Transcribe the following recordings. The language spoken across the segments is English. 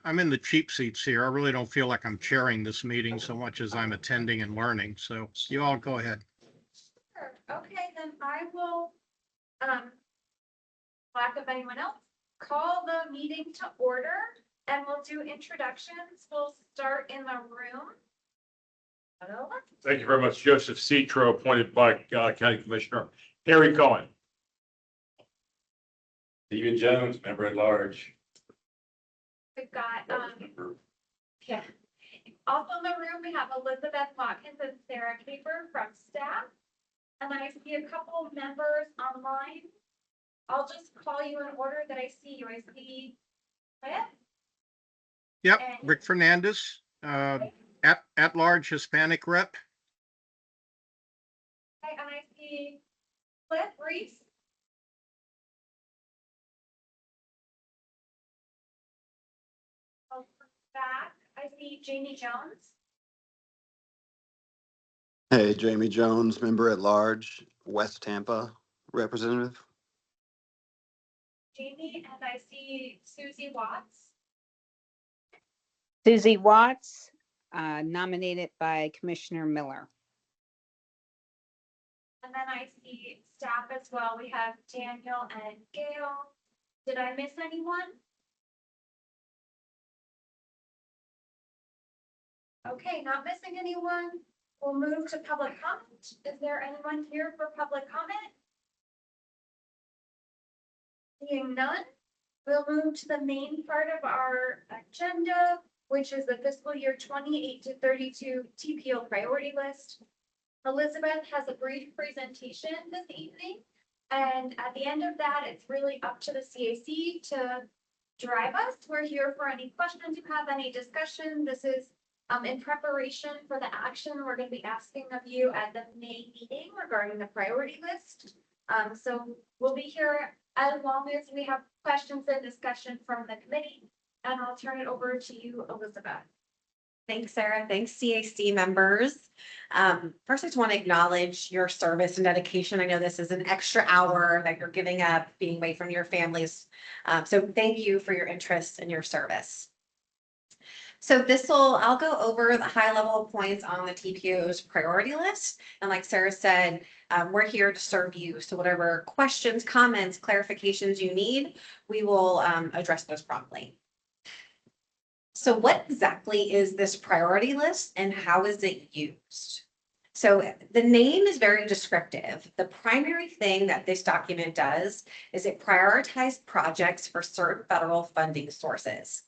I'm in the cheap seats here. I really don't feel like I'm chairing this meeting so much as I'm attending and learning. So you all go ahead. Sure. Okay, then I will, lack of anyone else, call the meeting to order and we'll do introductions. We'll start in the room. Hello. Thank you very much, Joseph Citro, appointed by County Commissioner Harry Cohen. Stephen Jones, member at large. We've got, yeah. Also in the room, we have Elizabeth Watkins and Sarah Caper from staff. And I see a couple of members online. I'll just call you in order that I see you. I see Cliff. Yep, And- Rick Fernandez, at large Hispanic rep. Okay, and I see Cliff Reese. Back, I see Jamie Jones. Hey, Jamie Jones, member at large, West Tampa representative. Jamie, and I see Susie Watts. Susie Watts, nominated by Commissioner Miller. And then I see staff as well. We have Daniel and Gail. Did I miss anyone? Okay, not missing anyone. We'll move to public comment. Is there anyone here for public comment? Seeing none, we'll move to the main part of our agenda, which is the fiscal year 28 to 32 TPO priority list. Elizabeth has a brief presentation this evening, and at the end of that, it's really up to the CAC to drive us. We're here for any questions you have, any discussion. This is in preparation for the action we're going to be asking of you at the May meeting regarding the priority list. So we'll be here as long as we have questions and discussion from the committee, and I'll turn it over to you, Elizabeth. Thanks, Sarah. Thanks, CAC members. First, I just want to acknowledge your service and dedication. I know this is an extra hour that you're giving up being away from your families. So thank you for your interest and your service. So I'll go over the high level points on the TPO's priority list. And like Sarah said, we're here to serve you. So whatever questions, comments, clarifications you need, we will address those promptly. So what exactly is this priority list and how is it used? So the name is very descriptive. The primary thing that this document does is it prioritizes projects for certain federal funding sources.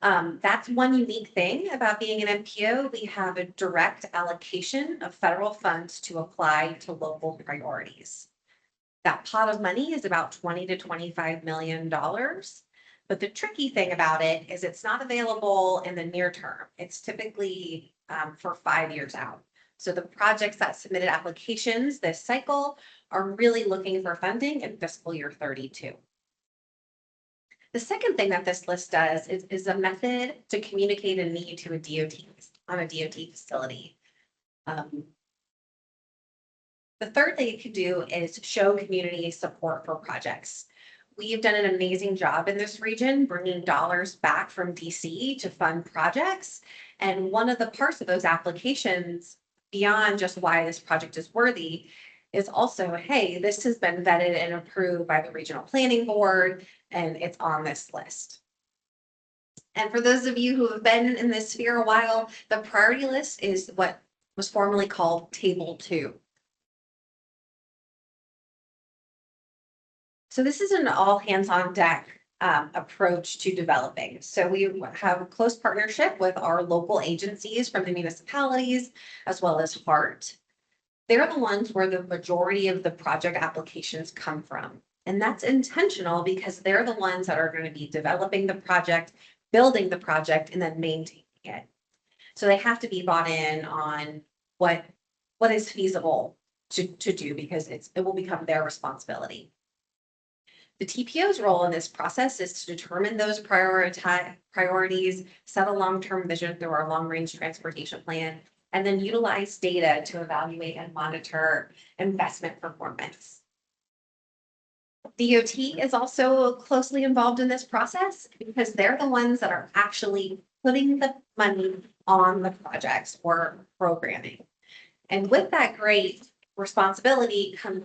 That's one unique thing about being an MPO. We have a direct allocation of federal funds to apply to local priorities. That pot of money is about $20 to $25 million. But the tricky thing about it is it's not available in the near term. It's typically for 5 years out. So the projects that submitted applications this cycle are really looking for funding in fiscal year 32. The second thing that this list does is a method to communicate a need to a DOT on a DOT facility. The third thing it could do is show community support for projects. We have done an amazing job in this region, bringing dollars back from DC to fund projects. And one of the parts of those applications, beyond just why this project is worthy, is also, hey, this has been vetted and approved by the Regional Planning Board, and it's on this list. And for those of you who have been in this sphere a while, the priority list is what was formerly called Table 2. So this is an all hands on deck approach to developing. So we have a close partnership with our local agencies from the municipalities, as well as HART. They're the ones where the majority of the project applications come from. And that's intentional because they're the ones that are going to be developing the project, building the project, and then maintaining it. So they have to be bought in on what is feasible to do because it will become their responsibility. The TPO's role in this process is to determine those priorities, set a long-term vision through our long-range transportation plan, and then utilize data to evaluate and monitor investment performance. DOT is also closely involved in this process because they're the ones that are actually putting the money on the projects or programming. And with that great responsibility comes,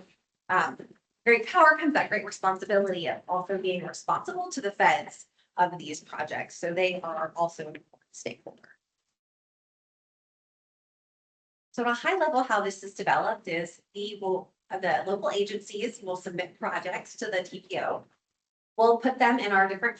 great power comes that great responsibility of also being responsible to the feds of these projects. So they are also an important stakeholder. So at a high level, how this is developed is the local agencies will submit projects to the TPO. We'll put them in our different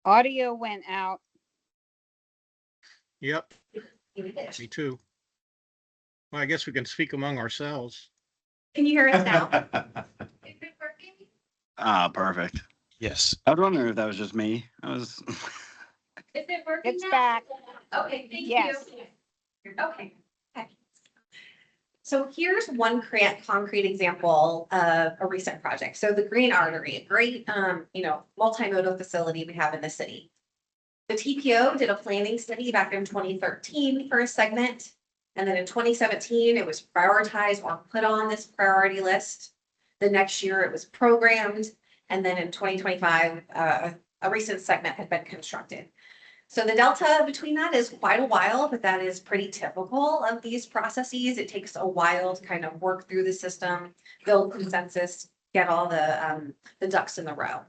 Audio went out. Yep, Can me too. Well, I guess we can speak among ourselves. you hear us now? Is it working? Perfect. Yes. I was wondering if that was just me. I was. Is it working It's now? back. Okay, thank you. Yes. Okay. So here's one concrete example of a recent project. So the Green Artery, a great, multimodal facility we have in the city. The TPO did a planning study back in 2013 for a segment. And then in 2017, it was prioritized or put on this priority list. The next year it was programmed. And then in 2025, a recent segment had been constructed. So the delta between that is quite a while, but that is pretty typical of these processes. It takes a while to kind of work through the system, build consensus, get all the ducks in the row.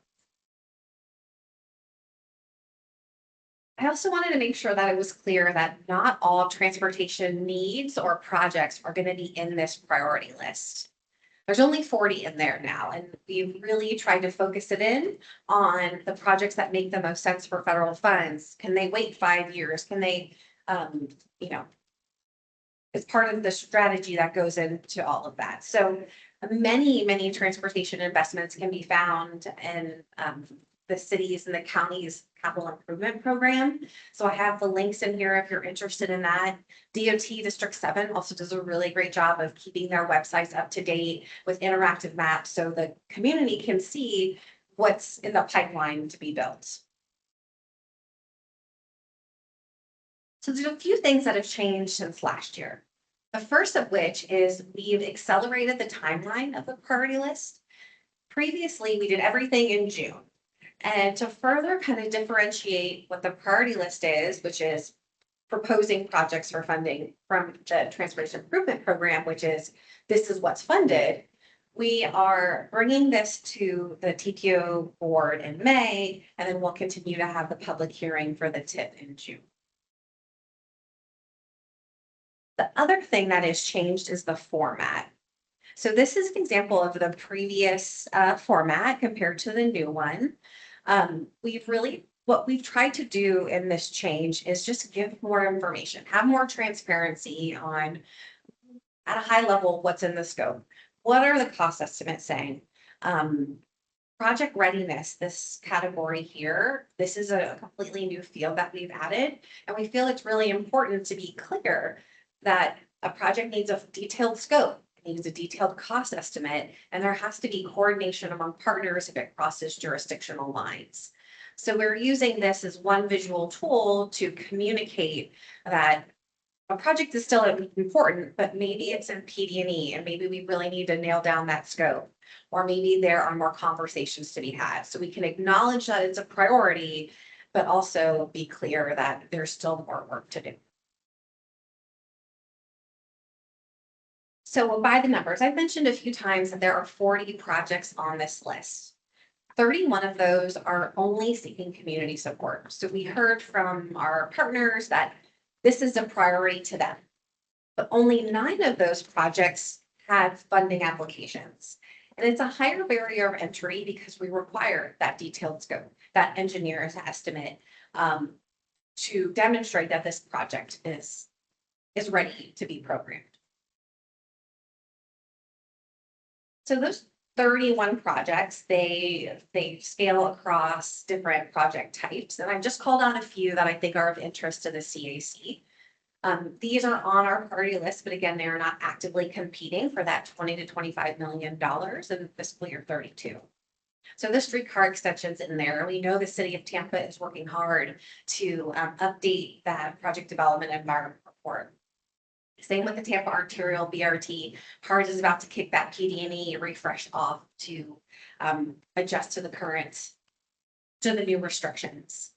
I also wanted to make sure that it was clear that not all transportation needs or projects are going to be in this priority list. There's only 40 in there now, and we've really tried to focus it in on the projects that make the most sense for federal funds. Can they wait 5 years? Can they, it's part of the strategy that goes into all of that. So many transportation investments can be found in the cities and the counties capital improvement program. So I have the links in here if you're interested in that. DOT District 7 also does a really great job of keeping their websites up to date with interactive maps so the community can see what's in the pipeline to be built. So there's a few things that have changed since last year. The first of which is we've accelerated the timeline of the priority list. Previously, we did everything in June. And to further kind of differentiate what the priority list is, which is proposing projects for funding from the Transportation Improvement Program, which is this is what's funded, we are bringing this to the TPO board in May, and then we'll continue to have the public hearing for the TIP in June. The other thing that has changed is the format. So this is an example of the previous format compared to the new one. What we've tried to do in this change is just give more information, have more transparency on, at a high level, what's in the scope. What are the cost estimates saying? Project readiness, this category here, this is a completely new field that we've added. And we feel it's really important to be clear that a project needs a detailed scope, it needs a detailed cost estimate, and there has to be coordination among partners if it crosses jurisdictional lines. So we're using this as one visual tool to communicate that a project is still important, but maybe it's in PD&E and maybe we really need to nail down that scope. Or maybe there are more conversations to be had. So we can acknowledge that it's a priority, but also be clear that there's still more work to do. So by the numbers, I've mentioned a few times that there are 40 projects on this list. 31 of those are only seeking community support. So we heard from our partners that this is a priority to them. But only 9 of those projects had funding applications. And it's a higher barrier of entry because we require that detailed scope, that engineer's estimate, to demonstrate that this project is ready to be programmed. So those 31 projects, they scale across different project types, and I've just called out a few that I think are of interest to the CAC. These are on our priority list, but again, they are not actively competing for that $20 to $25 million in fiscal year 32. So the streetcar extensions in there, we know the city of Tampa is working hard to update that project development environment report. Same with the Tampa Arterial BRT. HARS is about to kick that PD&E refresh off to adjust to the new restrictions.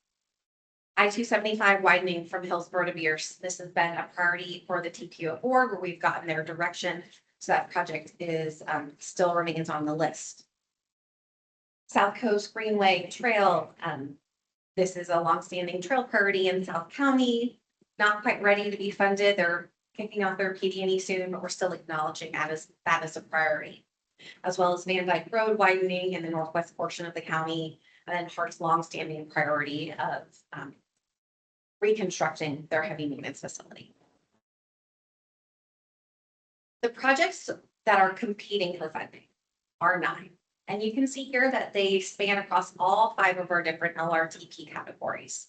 I-275 widening from Hillsborough to Pierce. This has been a priority for the TPO board where we've gotten their direction. So that project is still remains on the list. South Coast Greenway Trail. This is a longstanding trail priority in South County. Not quite ready to be funded. They're kicking off their PD&E soon, but we're still acknowledging that as a priority. As well as Van Dyke Road widening in the northwest portion of the county, and then HART's longstanding priority of reconstructing their heavy maintenance facility. The projects that are competing for funding are 9. And you can see here that they span across all 5 of our different LRTP categories.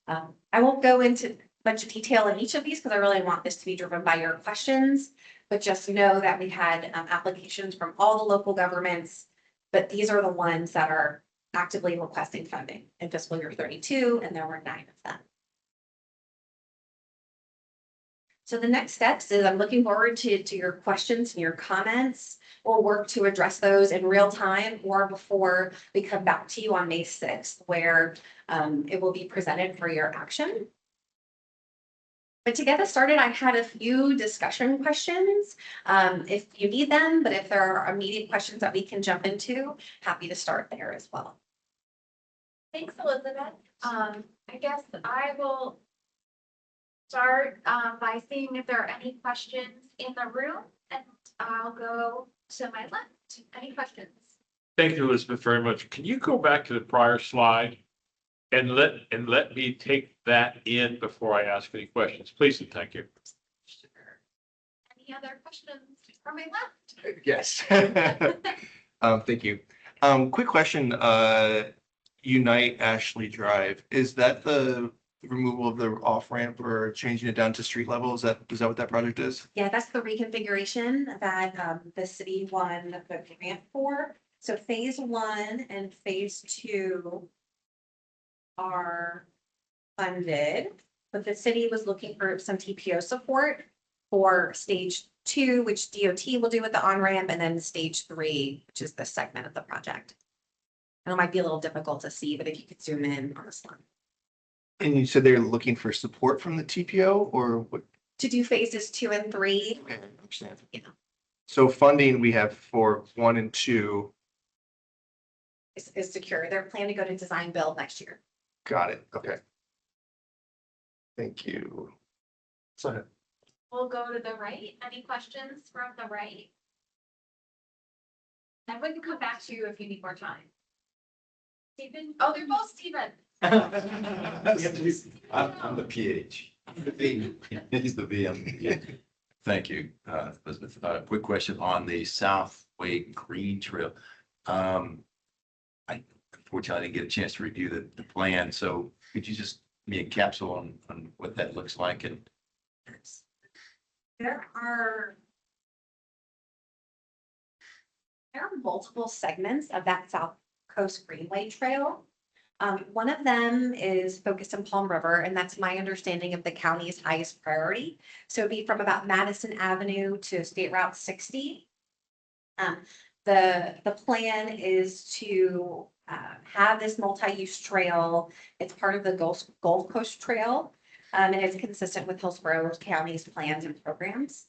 I won't go into bunch of detail in each of these because I really want this to be driven by your questions, but just know that we had applications from all the local governments, but these are the ones that are actively requesting funding in fiscal year 32, and there were 9 of them. So the next steps is I'm looking forward to your questions and your comments. We'll work to address those in real time or before we come back to you on May 6th, where it will be presented for your action. But to get us started, I had a few discussion questions if you need them, but if there are immediate questions that we can jump into, happy to start there as well. Thanks, Elizabeth. I guess I will start by seeing if there are any questions in the room, and I'll go to my left. Any questions? Thank you, Elizabeth, very much. Can you go back to the prior slide and let me take that in before I ask any questions, please, and thank you. Sure. Any other questions from my left? Yes. Thank you. Quick question, Unite Ashley Drive, is that the removal of the off ramp or changing it down to street level? Is that what that project is? Yeah, that's the reconfiguration that the city won the grant for. So phase 1 and phase 2 are funded, but the city was looking for some TPO support for stage 2, which DOT will do with the on-ramp, and then stage 3, which is this segment of the project. And it might be a little difficult to see, but if you could zoom in on this one. And you said they're looking for support from the TPO or what? To do phases 2 and 3. Okay, I understand. Yeah. So funding we have for 1 and 2. Is secure. They're planning to go to design build next year. Got it. Okay. Thank you. Go ahead. We'll go to the right. Any questions from the right? And we can come back to you if you need more time. Stephen? Oh, they're both Stephen. I'm the PH. He's the V. I'm the PH. Thank you, Elizabeth. Quick question on the Southway Green Trail. Unfortunately, I didn't get a chance to review the plan, so could you just give me a capsule on what that looks like? And There are multiple segments of that South Coast Greenway Trail. One of them is focused in Palm River, and that's my understanding of the county's highest priority. So it'd be from about Madison Avenue to State Route 60. The plan is to have this multi-use trail. It's part of the Gulf Coast Trail, and it's consistent with Hillsborough County's plans and programs.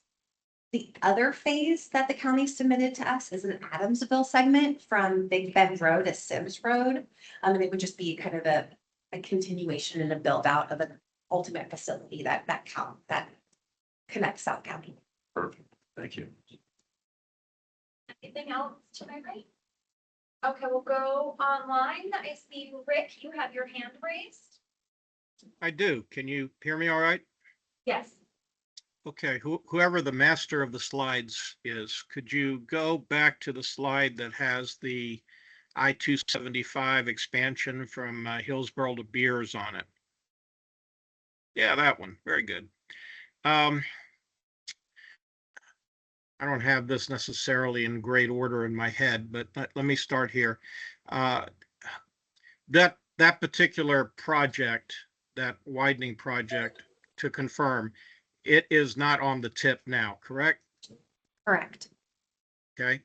The other phase that the county submitted to us is an Adamsville segment from Big Bend Road to Sims Road. And it would just be kind of a continuation and a build out of an ultimate facility that connects South County. perfect. Thank you. Anything else to my right? Okay, we'll go online. I see Rick, you have your hand raised. I do. Can you hear me all right? Yes. Okay, whoever the master of the slides is, could you go back to the slide that has the I-275 expansion from Hillsborough to Beers on it? Yeah, that one. Very good. Um, I don't have this necessarily in great order in my head, but let me start here. Uh, that particular project, that widening project, to confirm, it is not on the tip now, correct? Correct. Okay.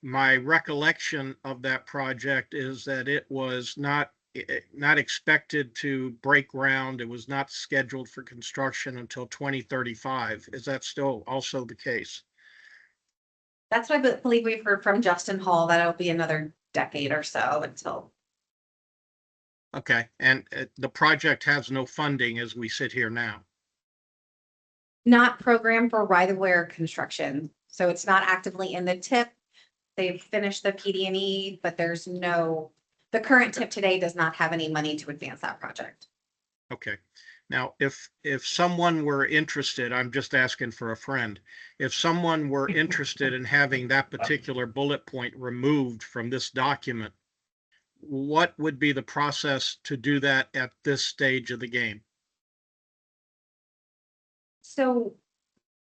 My recollection of that project is that it was not expected to break ground. It was not scheduled for construction until 2035. Is that still also the case? That's what I believe we've heard from Justin Hall, that it'll be another decade or so until. Okay, and the project has no funding as we sit here now. Not programmed for right-of-way or construction, so it's not actively in the tip. They've finished the PD&E, but there's no, the current tip today does not have any money to advance that project. Okay. Now, if someone were interested, I'm just asking for a friend. If someone were interested in having that particular bullet point removed from this document, what would be the process to do that at this stage of the game? So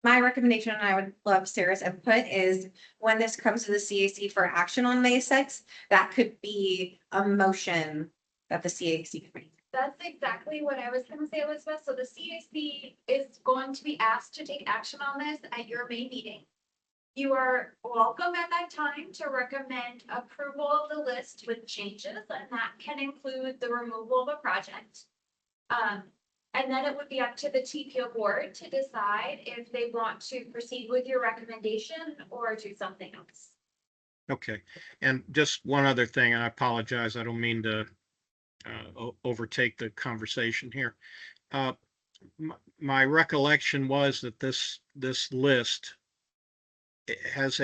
my recommendation, and I would love Sarah's input, is when this comes to the CAC for action on May 6th, that could be a motion that the CAC could make. That's exactly what I was gonna say, Elizabeth. So the CAC is going to be asked to take action on this at your May meeting. You are welcome at that time to recommend approval of the list with changes, and that can include the removal of a project. And then it would be up to the TPO board to decide if they want to proceed with your recommendation or do something else. Okay, and just one other thing, and I apologize, I don't mean to overtake the conversation here. Uh, my recollection was that this list has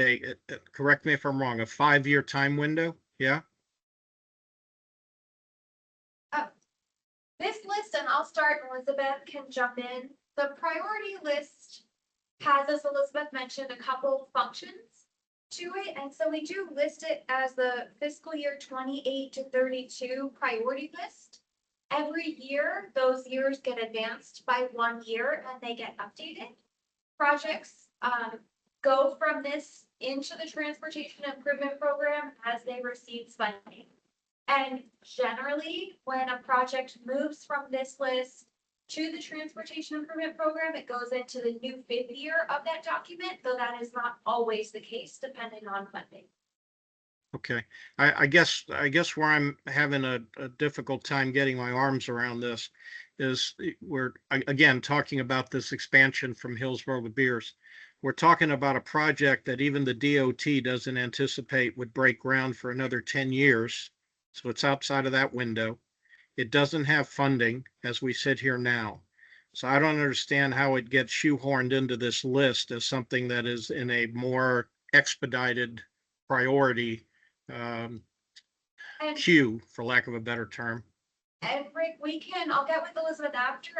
correct me if I'm wrong, a 5-year time window. Yeah. This list, and I'll start, Elizabeth can jump in. The priority list has, as Elizabeth mentioned, a couple functions to it. And so we do list it as the fiscal year 28 to 32 priority list. Every year, those years get advanced by 1 year and they get updated. Projects go from this into the transportation improvement program as they receive funding. And generally, when a project moves from this list to the transportation improvement program, it goes into the new 5th year of that document, though that is not always the case depending on funding. Okay, I guess where I'm having a difficult time getting my arms around this is we're again talking about this expansion from Hillsborough to Beers. We're talking about a project that even the DOT doesn't anticipate would break ground for another 10 years. So it's outside of that window. It doesn't have funding as we sit here now. So I don't understand how it gets shoehorned into this list as something that is in a more expedited priority um, And queue, for lack of a better term. Rick, I'll get with Elizabeth after.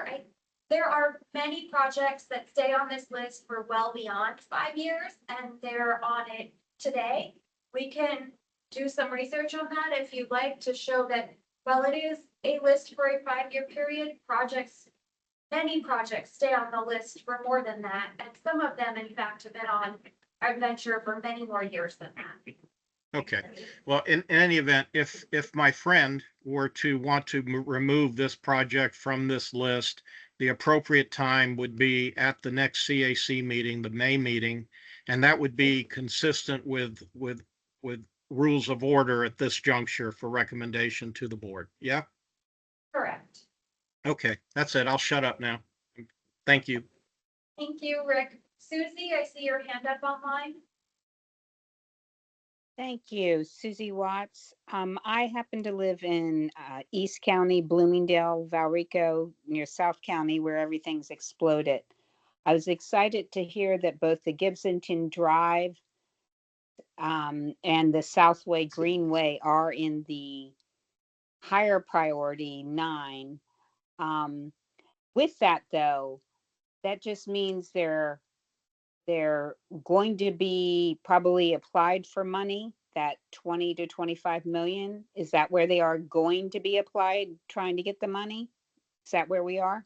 There are many projects that stay on this list for well beyond 5 years, and they're on it today. We can do some research on that if you'd like to show that while it is a list for a 5-year period, many projects stay on the list for more than that, and some of them, in fact, have been on adventure for many more years than that. Okay, well, in any event, if my friend were to want to remove this project from this list, the appropriate time would be at the next CAC meeting, the May meeting, and that would be consistent with rules of order at this juncture for recommendation to the board. Yeah? Correct. Okay, that's it. I'll shut up now. Thank you. Thank you, Rick. Susie, I see your hand up online. Thank you, Susie Watts. I happen to live in East County, Bloomingdale, Valrico, near South County, where everything's exploded. I was excited to hear that both the Gibsonton Drive and the Southway Greenway are in the higher priority 9. Um, with that though, that just means they're going to be probably applied for money, that 20 to 25 million. Is that where they are going to be applied, trying to get the money? Is that where we are?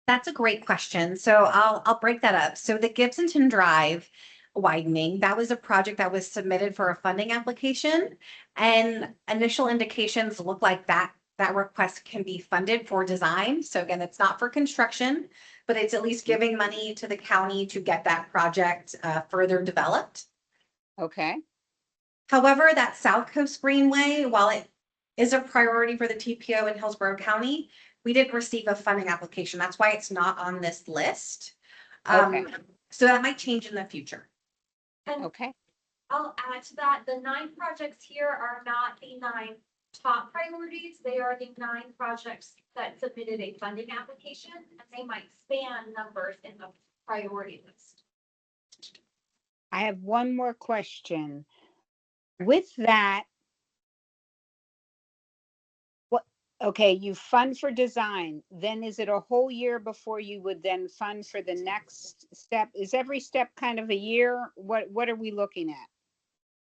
That's a great question. So I'll break that up. So the Gibsonton Drive widening, that was a project that was submitted for a funding application. And initial indications look like that request can be funded for design. So again, it's not for construction, but it's at least giving money to the county to get that project further developed. Okay, However, that South Coast Greenway, while it is a priority for the TPO in Hillsborough County, we didn't receive a funding application. That's why it's not on this list. Okay. So that might change in the future. And okay, I'll add to that, the 9 projects here are not the 9 top priorities. They are the 9 projects that submitted a funding application, and they might span numbers in the priority list. I have one more question. With that, what, okay, you fund for design, then is it a whole year before you would then fund for the next step? Is every step kind of a year? What are we looking at?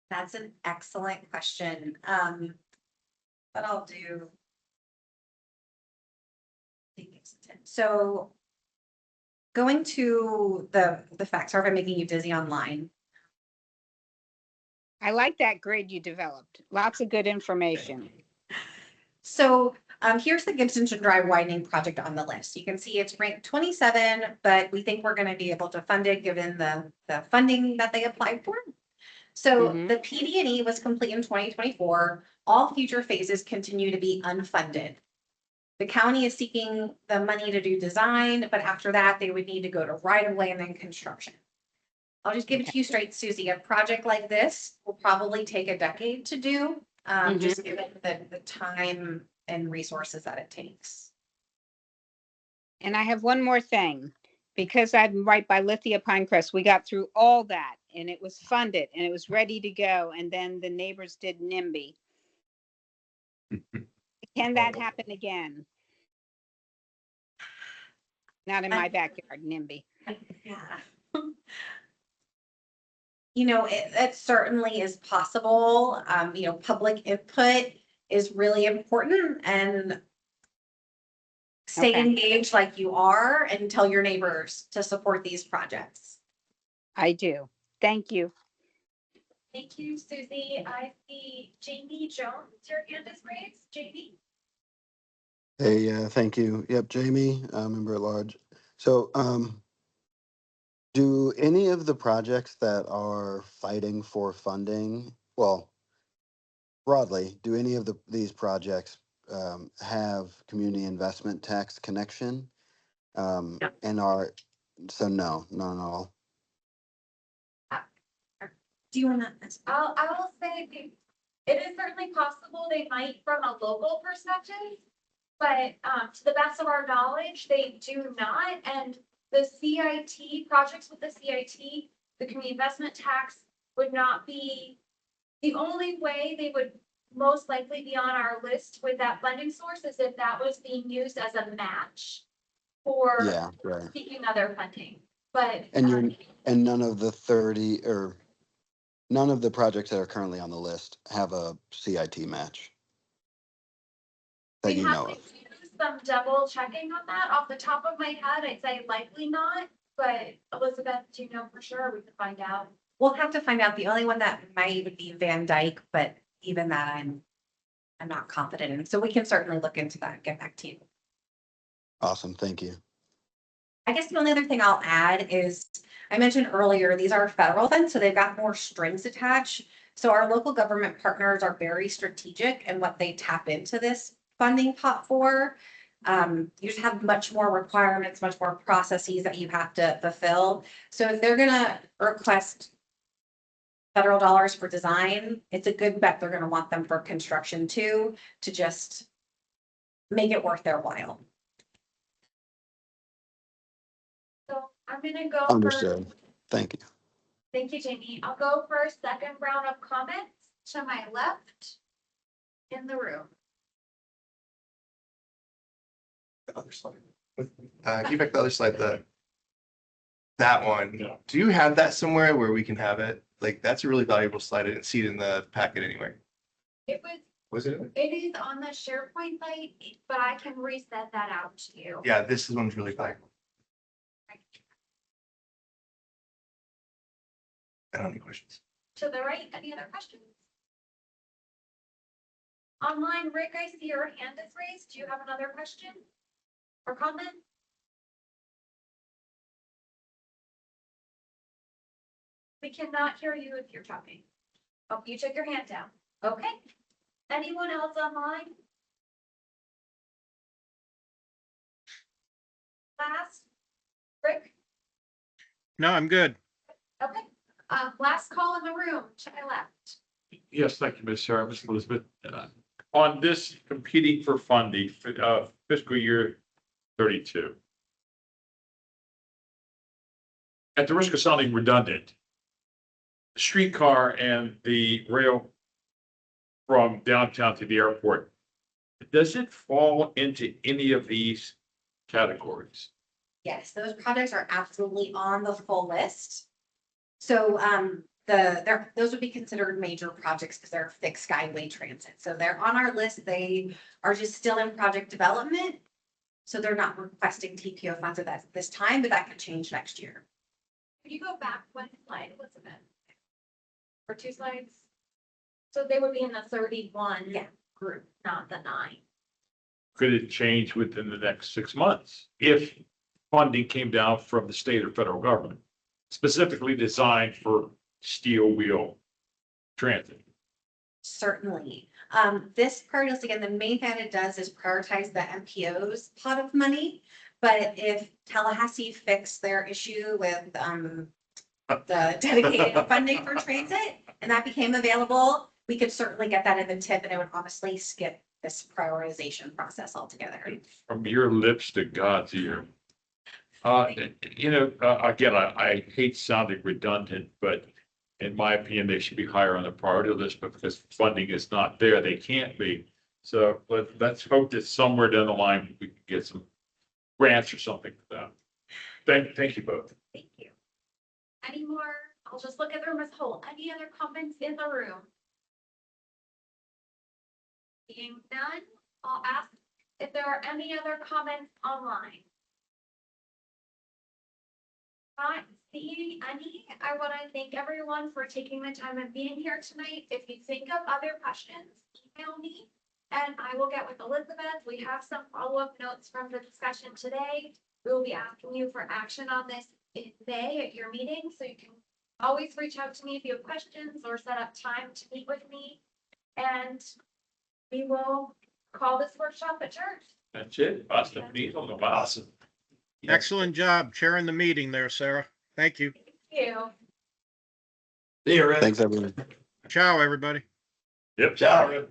That's an excellent question. But I'll do. So going to the facts, sorry if I'm making you dizzy online. I like that grid you developed. Lots of good information. So here's the Gibsonton Drive widening project on the list. You can see it's ranked 27, but we think we're going to be able to fund it given the funding that they applied for. So Mhm. the PD&E was complete in 2024. All future phases continue to be unfunded. The county is seeking the money to do design, but after that, they would need to go to right of way and then construction. I'll just give it to you straight, Susie. A project like this will probably take a decade to do, just given the time and resources that it takes. And I have one more thing. Because I'm right by Lithia Pinecrest, we got through all that and it was funded and it was ready to go. And then the neighbors did NIMBY. Can that happen again? Not in my backyard, NIMBY. Yeah. You know, it certainly is possible. You know, public input is really important, and stay Okay. engaged like you are and tell your neighbors to support these projects. I do. Thank you. Thank you, Susie. I see Jamie Jones, your hand is raised. Jamie? Hey, thank you. Yep, Jamie, member at large. So, do any of the projects that are fighting for funding, well, broadly, do any of these projects have community investment tax connection? And are, so no, not at all. Do you want to? I will say it is certainly possible they might from a local perspective, but to the best of our knowledge, they do not. And the CIT projects with the CIT, the community investment tax would not be the only way they would most likely be on our list with that funding source is if that was being used as a match for Yeah, right. seeking other funding. But And and none of the 30 or none of the projects that are currently on the list have a CIT match that we you have know to of. do some double checking on that. Off the top of my head, I'd say likely not, but Elizabeth, do you know for sure? We can find out. We'll have to find out. The only one that might would be Van Dyke, but even that I'm not confident in. So we can certainly look into that and get back to you. Awesome, thank you. I guess the only other thing I'll add is I mentioned earlier, these are federal funds, so they've got more strings attached. So our local government partners are very strategic in what they tap into this funding pot for. You just have much more requirements, much more processes that you have to fulfill. So if they're gonna request federal dollars for design, it's a good bet they're gonna want them for construction too, to just make it worth their while. So I'm gonna go for, Understood. Thank you. thank you, Jamie. I'll go for a second round of comments to my left in the room. The other slide. Give back the other slide, that one. Yeah. Do you have that somewhere where we can have it? Like, that's a really valuable slide. I didn't see it in the packet anywhere. It was, Was it? it is on the SharePoint site, but I can reset that out to you. Yeah, this one's really valuable. I don't have any questions. To the right, any other questions? Online, Rick, I see your hand is raised. Do you have another question or comment? We cannot hear you if you're talking. Oh, you took your hand down. Okay. Anyone else online? Last? Rick? No, I'm good. Okay. Last call in the room. To my left. Yes, thank you, Ms. Sarah, Ms. Elizabeth. On this competing for funding, fiscal year 32. At the risk of sounding redundant, the streetcar and the rail from downtown to the airport, does it fall into any of these categories? Yes, those projects are absolutely on the full list. So those would be considered major projects because they're fixed skyway transit. So they're on our list. They are just still in project development. So they're not requesting TPO funds at this time, but that could change next year. Could you go back one slide, Elizabeth? Or two slides? So they would be in the 31 Yeah. group, not the 9. Could it change within the next 6 months if funding came down from the state or federal government, specifically designed for steel wheel transit? Certainly. This part is, again, the main thing it does is prioritize the MPO's pot of money. But if Tallahassee fixed their issue with the dedicated funding for transit and that became available, we could certainly get that in the tip and it would honestly skip this prioritization process altogether. From your lips to God's ear. Again, I hate sounding redundant, but in my opinion, they should be higher on the priority list, but because funding is not there, they can't be. So let's hope that somewhere down the line, we can get some grants or something for that. Thank you both. Thank you. Any more? I'll just look at the room as a whole. Any other comments in the room? Being none, I'll ask if there are any other comments online. Not seeing any, I want to thank everyone for taking the time and being here tonight. If you think of other questions, email me and I will get with Elizabeth. We have some follow-up notes from the discussion today. We will be asking you for action on this in May at your meeting, so you can always reach out to me if you have questions or set up time to meet with me. And we will call this workshop adjourned. That's it. Awesome. Excellent job chairing the meeting there, Sarah. Thank you. Thank you. See you, Rick. Thanks, everyone. Ciao, everybody. Yep. Ciao, Rick.